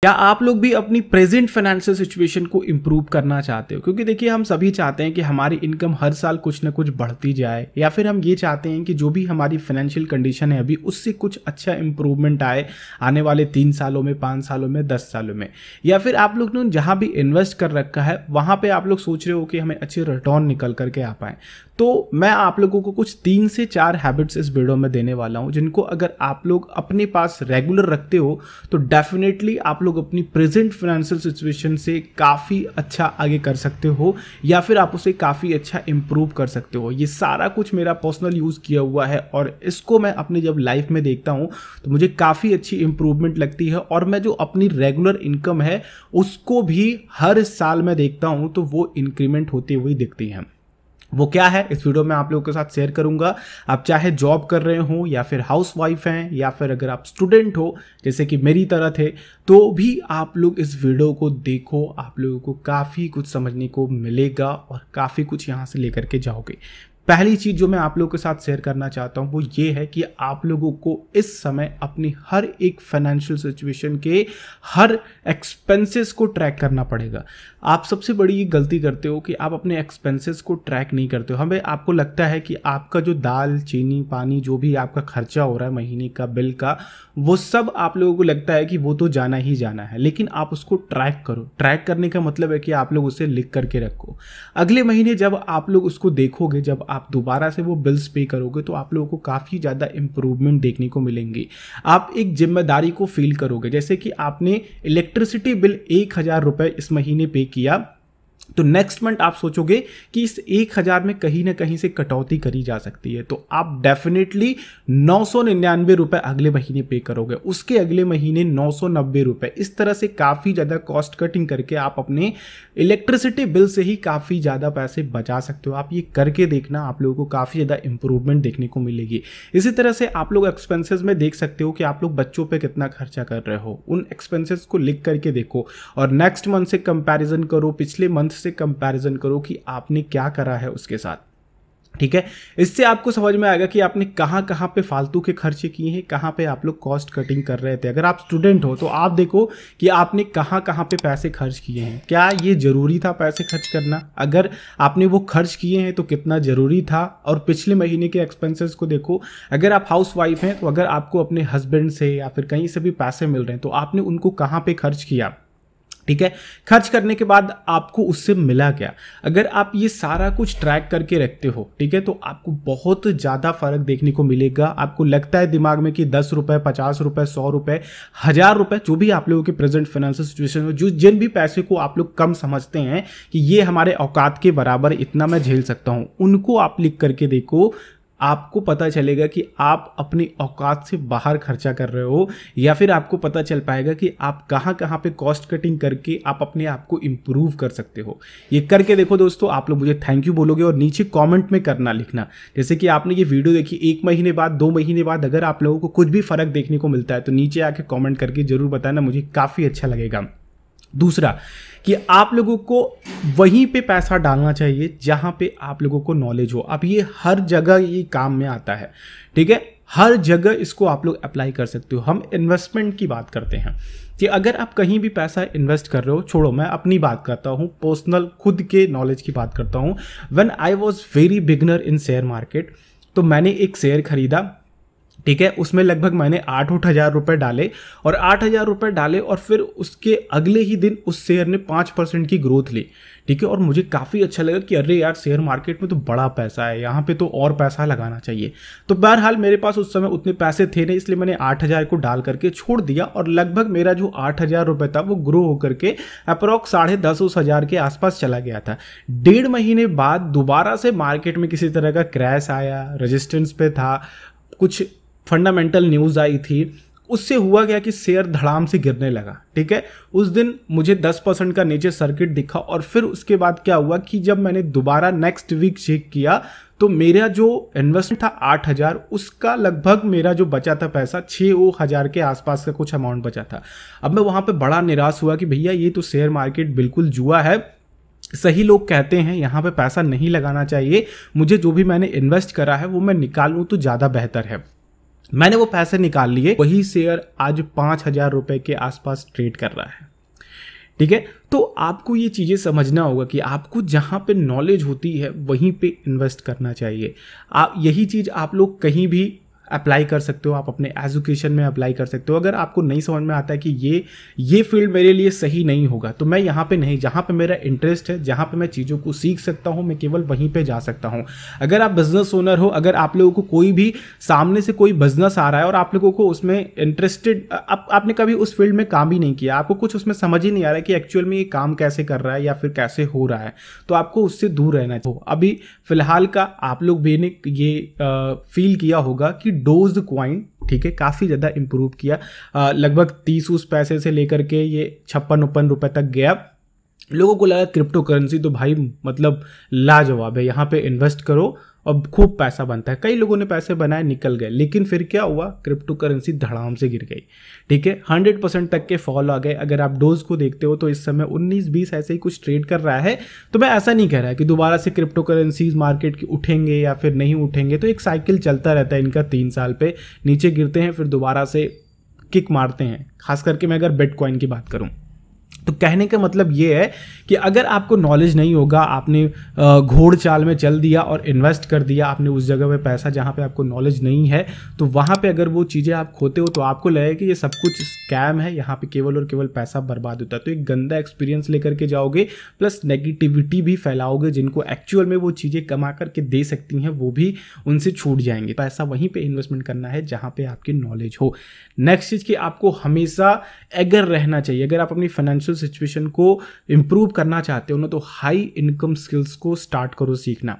क्या आप लोग भी अपनी प्रेजेंट फाइनेंशियल सिचुएशन को इम्प्रूव करना चाहते हो? क्योंकि देखिए हम सभी चाहते हैं कि हमारी इनकम हर साल कुछ ना कुछ बढ़ती जाए, या फिर हम ये चाहते हैं कि जो भी हमारी फाइनेंशियल कंडीशन है अभी उससे कुछ अच्छा इम्प्रूवमेंट आए आने वाले 3 सालों में, 5 सालों में, 10 सालों में। या फिर आप लोग ने जहाँ भी इन्वेस्ट कर रखा है वहाँ पर आप लोग सोच रहे हो कि हमें अच्छे रिटर्न निकल करके आ पाए। तो मैं आप लोगों को कुछ 3 से 4 हैबिट्स इस वीडियो में देने वाला हूँ, जिनको अगर आप लोग अपने पास रेगुलर रखते हो तो डेफिनेटली आप लोग अपनी प्रेजेंट फाइनेंशियल सिचुएशन से काफ़ी अच्छा आगे कर सकते हो, या फिर आप उसे काफ़ी अच्छा इंप्रूव कर सकते हो। ये सारा कुछ मेरा पर्सनल यूज़ किया हुआ है और इसको मैं अपनी जब लाइफ में देखता हूँ तो मुझे काफ़ी अच्छी इंप्रूवमेंट लगती है। और मैं जो अपनी रेगुलर इनकम है उसको भी हर साल मैं देखता हूँ तो वो इंक्रीमेंट होती हुई दिखती है। वो क्या है इस वीडियो में आप लोगों के साथ शेयर करूंगा। आप चाहे जॉब कर रहे हो, या फिर हाउस वाइफ हैं, या फिर अगर आप स्टूडेंट हो जैसे कि मेरी तरह थे, तो भी आप लोग इस वीडियो को देखो। आप लोगों को काफ़ी कुछ समझने को मिलेगा और काफ़ी कुछ यहाँ से लेकर के जाओगे। पहली चीज़ जो मैं आप लोगों के साथ शेयर करना चाहता हूँ वो ये है कि आप लोगों को इस समय अपनी हर एक फाइनेंशियल सिचुएशन के हर एक्सपेंसेस को ट्रैक करना पड़ेगा। आप सबसे बड़ी गलती करते हो कि आप अपने एक्सपेंसेस को ट्रैक नहीं करते हो। हमें आपको लगता है कि आपका जो दाल, चीनी, पानी, जो भी आपका खर्चा हो रहा है महीने का, बिल का, वो सब आप लोगों को लगता है कि वो तो जाना ही जाना है। लेकिन आप उसको ट्रैक करो। ट्रैक करने का मतलब है कि आप लोग उसे लिख करके रखो। अगले महीने जब आप लोग उसको देखोगे, जब आप दोबारा से वो बिल्स पे करोगे, तो आप लोगों को काफ़ी ज़्यादा इंप्रूवमेंट देखने को मिलेंगी। आप एक जिम्मेदारी को फील करोगे। जैसे कि आपने इलेक्ट्रिसिटी बिल 1,000 रुपये इस महीने पे किया, तो नेक्स्ट मंथ आप सोचोगे कि इस 1,000 में कहीं ना कहीं से कटौती करी जा सकती है, तो आप डेफिनेटली 999 रुपये अगले महीने पे करोगे, उसके अगले महीने 990 रुपये। इस तरह से काफ़ी ज़्यादा कॉस्ट कटिंग करके आप अपने इलेक्ट्रिसिटी बिल से ही काफ़ी ज़्यादा पैसे बचा सकते हो। आप ये करके देखना, आप लोगों को काफ़ी ज़्यादा इंप्रूवमेंट देखने को मिलेगी। इसी तरह से आप लोग एक्सपेंसेस में देख सकते हो कि आप लोग बच्चों पे कितना खर्चा कर रहे हो। उन एक्सपेंसेस को लिख करके देखो और नेक्स्ट मंथ से कंपैरिजन करो, पिछले मंथ से कंपैरिजन करो कि आपने क्या करा है उसके साथ। ठीक है, इससे आपको समझ में आएगा कि आपने कहाँ कहाँ पे फालतू के खर्चे किए हैं, कहाँ पे आप लोग कॉस्ट कटिंग कर रहे थे। अगर आप स्टूडेंट हो तो आप देखो कि आपने कहाँ कहाँ पे पैसे खर्च किए हैं। क्या ये जरूरी था पैसे खर्च करना? अगर आपने वो खर्च किए हैं तो कितना जरूरी था? और पिछले महीने के एक्सपेंसेस को देखो। अगर आप हाउस वाइफ हैं तो अगर आपको अपने हस्बैंड से या फिर कहीं से भी पैसे मिल रहे हैं तो आपने उनको कहाँ पे खर्च किया। ठीक है, खर्च करने के बाद आपको उससे मिला क्या? अगर आप ये सारा कुछ ट्रैक करके रखते हो, ठीक है, तो आपको बहुत ज़्यादा फर्क देखने को मिलेगा। आपको लगता है दिमाग में कि 10 रुपये, 50 रुपये, 100 रुपये, 1000 रुपये, जो भी आप लोगों के प्रेजेंट फाइनेंशियल सिचुएशन में जिन भी पैसे को आप लोग कम समझते हैं कि ये हमारे औकात के बराबर, इतना मैं झेल सकता हूँ, उनको आप लिख करके देखो। आपको पता चलेगा कि आप अपनी औकात से बाहर खर्चा कर रहे हो, या फिर आपको पता चल पाएगा कि आप कहाँ कहाँ पे कॉस्ट कटिंग करके आप अपने आप को इम्प्रूव कर सकते हो। ये करके देखो दोस्तों। आप लोग मुझे थैंक यू बोलोगे और नीचे कमेंट में करना लिखना, जैसे कि आपने ये वीडियो देखी 1 महीने बाद, 2 महीने बाद, अगर आप लोगों को कुछ भी फर्क देखने को मिलता है तो नीचे आके कॉमेंट करके जरूर बताना, मुझे काफ़ी अच्छा लगेगा। दूसरा कि आप लोगों को वहीं पे पैसा डालना चाहिए जहां पे आप लोगों को नॉलेज हो। अब ये हर जगह ये काम में आता है, ठीक है, हर जगह इसको आप लोग अप्लाई कर सकते हो। हम इन्वेस्टमेंट की बात करते हैं कि अगर आप कहीं भी पैसा इन्वेस्ट कर रहे हो, छोड़ो मैं अपनी बात करता हूँ, पर्सनल खुद के नॉलेज की बात करता हूँ। When I was very beginner in share market, तो मैंने एक शेयर खरीदा, ठीक है, उसमें लगभग मैंने 8 हज़ार रुपये डाले, और 8,000 रुपये डाले और फिर उसके अगले ही दिन उस शेयर ने 5% की ग्रोथ ली। ठीक है, और मुझे काफ़ी अच्छा लगा कि अरे यार, शेयर मार्केट में तो बड़ा पैसा है, यहाँ पे तो और पैसा लगाना चाहिए। तो बहरहाल मेरे पास उस समय उतने पैसे थे नहीं, इसलिए मैंने 8,000 को डाल करके छोड़ दिया, और लगभग मेरा जो 8,000 रुपये था वो ग्रो होकर के अप्रॉक्स 10,500 के आसपास चला गया था। 1.5 महीने बाद दोबारा से मार्केट में किसी तरह का क्रैश आया, रेजिस्टेंस पे था, कुछ फंडामेंटल न्यूज़ आई थी, उससे हुआ क्या कि शेयर धड़ाम से गिरने लगा। ठीक है, उस दिन मुझे 10% का नीचे सर्किट दिखा, और फिर उसके बाद क्या हुआ कि जब मैंने दोबारा नेक्स्ट वीक चेक किया तो मेरा जो इन्वेस्टमेंट था 8,000, उसका लगभग मेरा जो बचा था पैसा 6,000 के आसपास का कुछ अमाउंट बचा था। अब मैं वहाँ पे बड़ा निराश हुआ कि भैया ये तो शेयर मार्केट बिल्कुल जुआ है। सही लोग कहते हैं यहाँ पे पैसा नहीं लगाना चाहिए, मुझे जो भी मैंने इन्वेस्ट करा है वो मैं निकालूँ तो ज़्यादा बेहतर है। मैंने वो पैसे निकाल लिए, वही शेयर आज 5,000 रुपए के आसपास ट्रेड कर रहा है। ठीक है, तो आपको ये चीज़ें समझना होगा कि आपको जहाँ पे नॉलेज होती है वहीं पे इन्वेस्ट करना चाहिए। आप यही चीज़ आप लोग कहीं भी अप्लाई कर सकते हो, आप अपने एजुकेशन में अप्लाई कर सकते हो। अगर आपको नहीं समझ में आता है कि ये फील्ड मेरे लिए सही नहीं होगा, तो मैं यहाँ पे नहीं, जहाँ पे मेरा इंटरेस्ट है, जहाँ पे मैं चीज़ों को सीख सकता हूँ, मैं केवल वहीं पे जा सकता हूँ। अगर आप बिजनेस ओनर हो, अगर आप लोगों को कोई भी सामने से कोई बिजनेस आ रहा है और आप लोगों को उसमें इंटरेस्टेड, आपने कभी उस फील्ड में काम ही नहीं किया, आपको कुछ उसमें समझ ही नहीं आ रहा है कि एक्चुअल में ये काम कैसे कर रहा है या फिर कैसे हो रहा है, तो आपको उससे दूर रहना चाहिए। अभी फिलहाल का आप लोग भी ने ये फील किया होगा कि डोज कॉइन, ठीक है, काफ़ी ज़्यादा इंप्रूव किया, लगभग 30 पैसे से लेकर के ये 56-59 रुपए तक गया। लोगों को लगा क्रिप्टो करेंसी तो भाई मतलब लाजवाब है, यहाँ पे इन्वेस्ट करो और खूब पैसा बनता है। कई लोगों ने पैसे बनाए, निकल गए, लेकिन फिर क्या हुआ, क्रिप्टो करेंसी धड़ाम से गिर गई। ठीक है, 100% तक के फॉल आ गए। अगर आप डोज को देखते हो तो इस समय 19-20 ऐसे ही कुछ ट्रेड कर रहा है। तो मैं ऐसा नहीं कह रहा कि दोबारा से क्रिप्टो करेंसीज मार्केट की उठेंगे या फिर नहीं उठेंगे, तो एक साइकिल चलता रहता है इनका। 3 साल पे नीचे गिरते हैं, फिर दोबारा से किक मारते हैं। खास करके मैं अगर बिटकॉइन की बात करूँ तो कहने का मतलब ये है कि अगर आपको नॉलेज नहीं होगा, आपने घोड़ चाल में चल दिया और इन्वेस्ट कर दिया आपने उस जगह पे पैसा जहाँ पे आपको नॉलेज नहीं है, तो वहाँ पे अगर वो चीज़ें आप खोते हो तो आपको लगेगा कि ये सब कुछ स्कैम है, यहाँ पे केवल और केवल पैसा बर्बाद होता है। तो एक गंदा एक्सपीरियंस लेकर के जाओगे, प्लस नेगेटिविटी भी फैलाओगे। जिनको एक्चुअल में वो चीज़ें कमा करके दे सकती हैं वो भी उनसे छूट जाएंगे। पैसा वहीं पर इन्वेस्टमेंट करना है जहाँ पर आपकी नॉलेज हो। नेक्स्ट चीज़ कि आपको हमेशा एगर रहना चाहिए। अगर आप अपनी फाइनेंशियल सिचुएशन को इंप्रूव करना चाहते हो ना, तो हाई इनकम स्किल्स को स्टार्ट करो सीखना।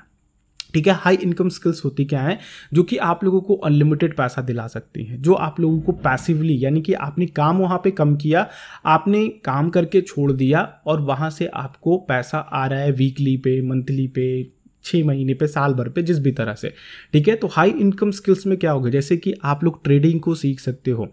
ठीक है, हाई इनकम स्किल्स होती क्या है, जो कि आप लोगों को अनलिमिटेड पैसा दिला सकती हैं, जो आप लोगों को पैसिवली, यानी कि आपने काम वहाँ पे कम किया, आपने काम करके छोड़ दिया और वहाँ से आपको पैसा आ रहा है वीकली पे, मंथली पे, 6 महीने पे, साल भर पे, जिस भी तरह से। ठीक है, तो हाई इनकम स्किल्स में क्या होगा, जैसे कि आप लोग ट्रेडिंग को सीख सकते हो,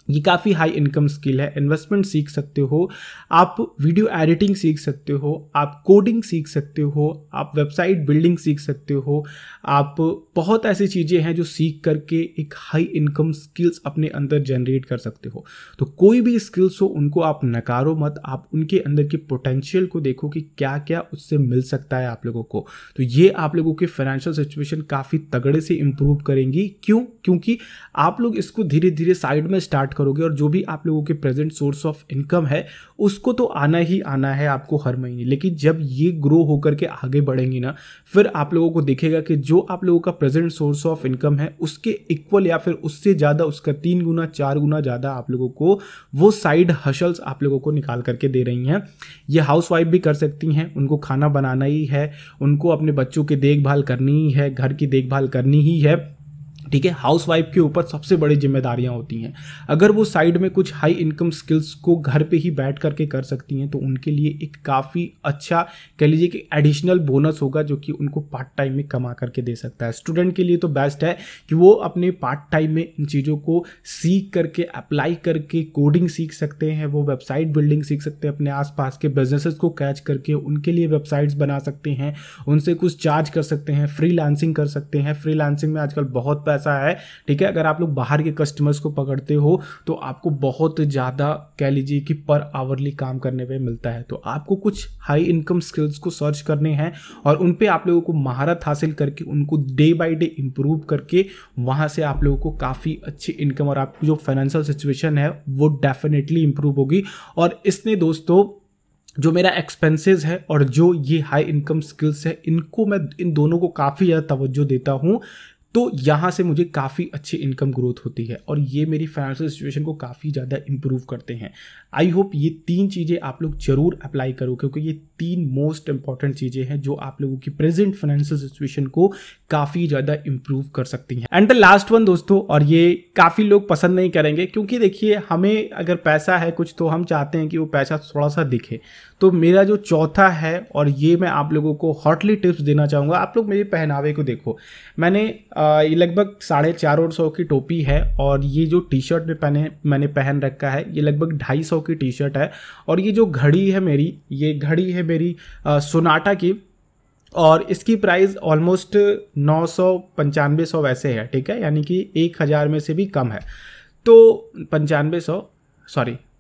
ये काफ़ी हाई इनकम स्किल है। इन्वेस्टमेंट सीख सकते हो, आप वीडियो एडिटिंग सीख सकते हो, आप कोडिंग सीख सकते हो, आप वेबसाइट बिल्डिंग सीख सकते हो, आप बहुत ऐसी चीज़ें हैं जो सीख करके एक हाई इनकम स्किल्स अपने अंदर जनरेट कर सकते हो। तो कोई भी स्किल्स हो उनको आप नकारो मत, आप उनके अंदर की पोटेंशियल को देखो कि क्या क्या उससे मिल सकता है आप लोगों को। तो ये आप लोगों की फाइनेंशियल सिचुएशन काफ़ी तगड़े से इंप्रूव करेंगी। क्यों? क्योंकि आप लोग इसको धीरे धीरे साइड में स्टार्ट करोगे और जो भी आप लोगों के प्रेजेंट सोर्स ऑफ इनकम है उसको तो आना ही आना है आपको हर महीने। लेकिन जब ये ग्रो होकर के आगे बढ़ेंगी ना, फिर आप लोगों को दिखेगा कि जो आप लोगों का प्रेजेंट सोर्स ऑफ इनकम है उसके इक्वल या फिर उससे ज़्यादा, उसका 3 गुना 4 गुना ज़्यादा आप लोगों को वो साइड हसल्स आप लोगों को निकाल करके दे रही हैं। ये हाउसवाइफ भी कर सकती हैं, उनको खाना बनाना ही है, उनको अपने बच्चों की देखभाल करनी ही है, घर की देखभाल करनी ही है। ठीक है, हाउसवाइफ के ऊपर सबसे बड़ी जिम्मेदारियां होती हैं। अगर वो साइड में कुछ हाई इनकम स्किल्स को घर पे ही बैठ करके कर सकती हैं तो उनके लिए एक काफ़ी अच्छा, कह लीजिए कि एडिशनल बोनस होगा जो कि उनको पार्ट टाइम में कमा करके दे सकता है। स्टूडेंट के लिए तो बेस्ट है कि वो अपने पार्ट टाइम में इन चीज़ों को सीख करके, अप्लाई करके, कोडिंग सीख सकते हैं, वो वेबसाइट बिल्डिंग सीख सकते हैं, अपने आसपास के बिजनेसेस को कैच करके उनके लिए वेबसाइट्स बना सकते हैं, उनसे कुछ चार्ज कर सकते हैं, फ्रीलांसिंग कर सकते हैं। फ्रीलांसिंग में आजकल बहुत पैसा है। ठीक है, अगर आप लोग बाहर के कस्टमर्स को पकड़ते हो तो आपको बहुत ज़्यादा, कह लीजिए कि पर आवरली काम करने पे मिलता है। तो आपको कुछ हाई इनकम स्किल्स को सर्च करने हैं और उन पे आप लोगों को महारत हासिल करके उनको डे बाय डे इंप्रूव करके वहाँ से आप लोगों को काफ़ी अच्छी इनकम और आपकी जो फाइनेंशियल सिचुएशन है वो डेफिनेटली इंप्रूव होगी। और इसने दोस्तों जो मेरा एक्सपेंसेस है और जो ये हाई इनकम स्किल्स है, इनको मैं इन दोनों को काफ़ी ज़्यादा तवज्जो देता हूँ, तो यहाँ से मुझे काफ़ी अच्छी इनकम ग्रोथ होती है और ये मेरी फाइनेंशियल सिचुएशन को काफ़ी ज़्यादा इंप्रूव करते हैं। आई होप ये 3 चीज़ें आप लोग जरूर अप्लाई करो, क्योंकि ये 3 मोस्ट इंपॉर्टेंट चीज़ें हैं जो आप लोगों की प्रेजेंट फाइनेंशियल सिचुएशन को काफ़ी ज़्यादा इंप्रूव कर सकती हैं। एंड द लास्ट वन दोस्तों, और ये काफ़ी लोग पसंद नहीं करेंगे, क्योंकि देखिए हमें अगर पैसा है कुछ तो हम चाहते हैं कि वो पैसा थोड़ा सा दिखे। तो मेरा जो चौथा है, और ये मैं आप लोगों को हॉटली टिप्स देना चाहूँगा। आप लोग मेरे पहनावे को देखो, मैंने ये लगभग 450 की टोपी है और ये जो टी शर्ट मैंने पहन रखा है ये लगभग 250 की टी शर्ट है। और ये जो घड़ी है मेरी, ये घड़ी है मेरी सोनाटा की, और इसकी प्राइस ऑलमोस्ट 995 वैसे है, ठीक है, यानी कि 1000 में से भी कम है। तो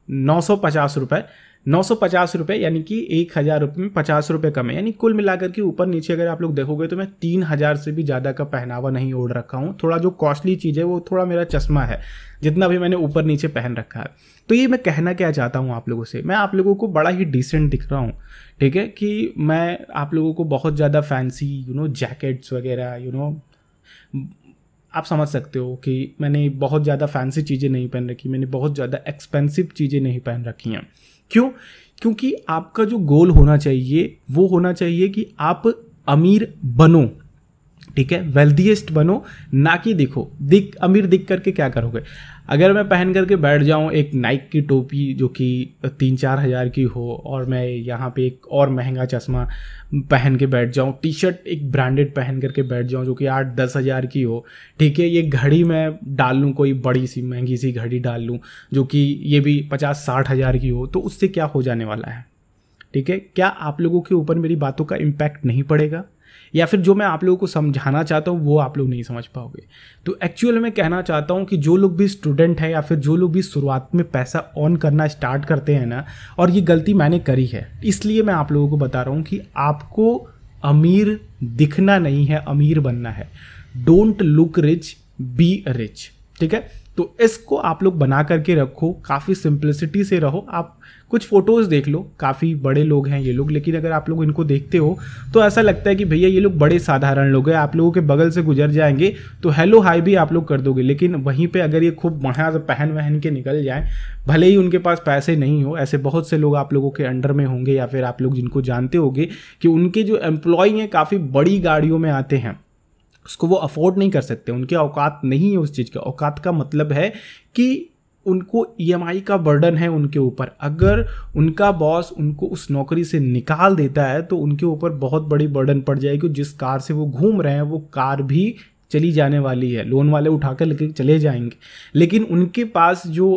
950 रुपये, 950 रुपये यानी कि 1000 रुपये में 50 रुपये कम है, यानी कुल मिलाकर के ऊपर नीचे अगर आप लोग देखोगे तो मैं 3000 से भी ज़्यादा का पहनावा नहीं ओढ़ रखा हूँ। थोड़ा जो कॉस्टली चीज़ है वो थोड़ा मेरा चश्मा है, जितना भी मैंने ऊपर नीचे पहन रखा है। तो ये मैं कहना क्या चाहता हूँ आप लोगों से, मैं आप लोगों को बड़ा ही डिसेंट दिख रहा हूँ, ठीक है, कि मैं आप लोगों को बहुत ज़्यादा फैंसी जैकेट्स वगैरह आप समझ सकते हो कि मैंने बहुत ज़्यादा फैंसी चीज़ें नहीं पहन रखी, मैंने बहुत ज़्यादा एक्सपेंसिव चीज़ें नहीं पहन रखी हैं। क्यों? क्योंकि आपका जो गोल होना चाहिए वो होना चाहिए कि आप अमीर बनो, ठीक है, वेल्दीएस्ट बनो, ना कि अमीर दिख करके क्या करोगे। अगर मैं पहन करके बैठ जाऊं एक नाइक की टोपी जो कि 3-4 हज़ार की हो, और मैं यहाँ पे एक और महंगा चश्मा पहन के बैठ जाऊं, टी शर्ट एक ब्रांडेड पहन करके बैठ जाऊं जो कि 8-10 हज़ार की हो, ठीक है, ये घड़ी मैं डाल लूँ, कोई बड़ी सी महंगी सी घड़ी डाल लूँ जो कि ये भी 50-60 हज़ार की हो, तो उससे क्या हो जाने वाला है, ठीक है। क्या आप लोगों के ऊपर मेरी बातों का इम्पैक्ट नहीं पड़ेगा, या फिर जो मैं आप लोगों को समझाना चाहता हूँ वो आप लोग नहीं समझ पाओगे। तो एक्चुअल में कहना चाहता हूँ कि जो लोग भी स्टूडेंट हैं या फिर जो लोग भी शुरुआत में पैसा ऑन करना स्टार्ट करते हैं ना, और ये गलती मैंने करी है, इसलिए मैं आप लोगों को बता रहा हूँ कि आपको अमीर दिखना नहीं है, अमीर बनना है। Don't look rich, be rich, ठीक है। तो इसको आप लोग बना करके रखो, काफ़ी सिंप्लिसिटी से रहो। आप कुछ फोटोज़ देख लो, काफ़ी बड़े लोग हैं ये लोग, लेकिन अगर आप लोग इनको देखते हो तो ऐसा लगता है कि भैया ये लोग बड़े साधारण लोग हैं। आप लोगों के बगल से गुजर जाएंगे तो हेलो हाय भी आप लोग कर दोगे, लेकिन वहीं पे अगर ये खूब बढ़िया से पहन वहन के निकल जाए, भले ही उनके पास पैसे नहीं हो, ऐसे बहुत से लोग आप लोगों के अंडर में होंगे या फिर आप लोग जिनको जानते होंगे कि उनके जो एम्प्लॉय हैं काफ़ी बड़ी गाड़ियों में आते हैं, उसको वो अफोर्ड नहीं कर सकते, उनके औकात नहीं है उस चीज़ का। औकात का मतलब है कि उनको ईएमआई का बर्डन है उनके ऊपर। अगर उनका बॉस उनको उस नौकरी से निकाल देता है तो उनके ऊपर बहुत बड़ी बर्डन पड़ जाएगी। जिस कार से वो घूम रहे हैं वो कार भी चली जाने वाली है, लोन वाले उठाकर लेके चले जाएंगे, लेकिन उनके पास जो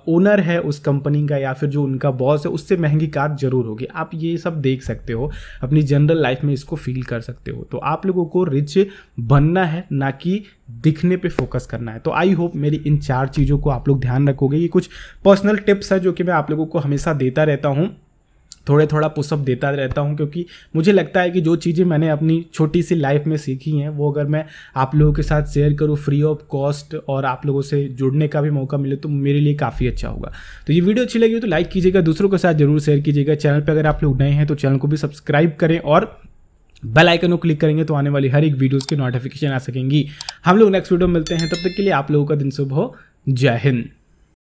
ओनर है उस कंपनी का या फिर जो उनका बॉस है उससे महंगी कार जरूर होगी। आप ये सब देख सकते हो, अपनी जनरल लाइफ में इसको फील कर सकते हो। तो आप लोगों को रिच बनना है, ना कि दिखने पे फोकस करना है। तो आई होप मेरी इन 4 चीज़ों को आप लोग ध्यान रखोगे। ये कुछ पर्सनल टिप्स है जो कि मैं आप लोगों को हमेशा देता रहता हूँ, थोड़ा पुशअप देता रहता हूँ, क्योंकि मुझे लगता है कि जो चीज़ें मैंने अपनी छोटी सी लाइफ में सीखी हैं वो अगर मैं आप लोगों के साथ शेयर करूँ फ्री ऑफ कॉस्ट और आप लोगों से जुड़ने का भी मौका मिले तो मेरे लिए काफ़ी अच्छा होगा। तो ये वीडियो अच्छी लगी तो लाइक कीजिएगा, दूसरों के साथ जरूर शेयर कीजिएगा। चैनल पर अगर आप लोग नए हैं तो चैनल को भी सब्सक्राइब करें और बेल आइकन को क्लिक करेंगे तो आने वाली हर एक वीडियोज़ की नोटिफिकेशन आ सकेंगी। हम लोग नेक्स्ट वीडियो में मिलते हैं, तब तक के लिए आप लोगों का दिन शुभ हो। जय हिंद।